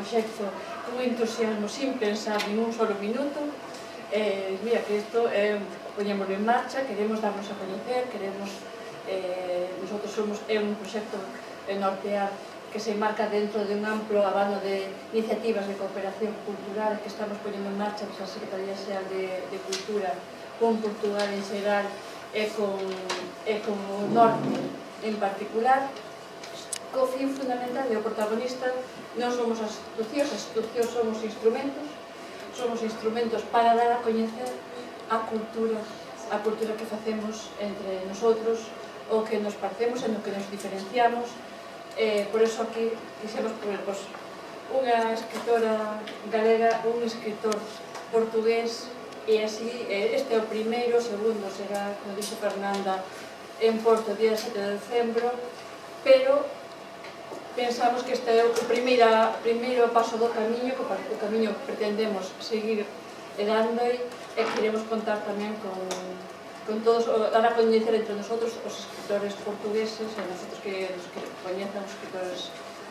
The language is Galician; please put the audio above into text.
proxecto cun entusiasmo sin pensar nin un solo minuto. Mira que isto poñémoslo en marcha, queremos darnos a coñecer, queremos, nosotros é un proxecto nortear que se enmarca dentro de un amplo abano de iniciativas de cooperación cultural que estamos poñendo en marcha a Secretaría Xeral de Cultura con Portugal en xeral e con o norte en particular, co fin fundamental e o protagonista non somos as institucións somos instrumentos para dar a coñecer a cultura que facemos entre nosotros, o que nos parecemos e no que nos diferenciamos. Por iso aquí quixemos poner unha escritora galega, un escritor portugués, e así este é o primeiro, o segundo será, como dixo Fernanda, en Porto, día 7 de decembro, pero pensamos que este é o primeiro paso do camiño, o camiño que pretendemos seguir dando, e queremos contar tamén con todos, dar a coñecer entre nosotros os escritores portugueses e nosotros que nos coñezan os escritores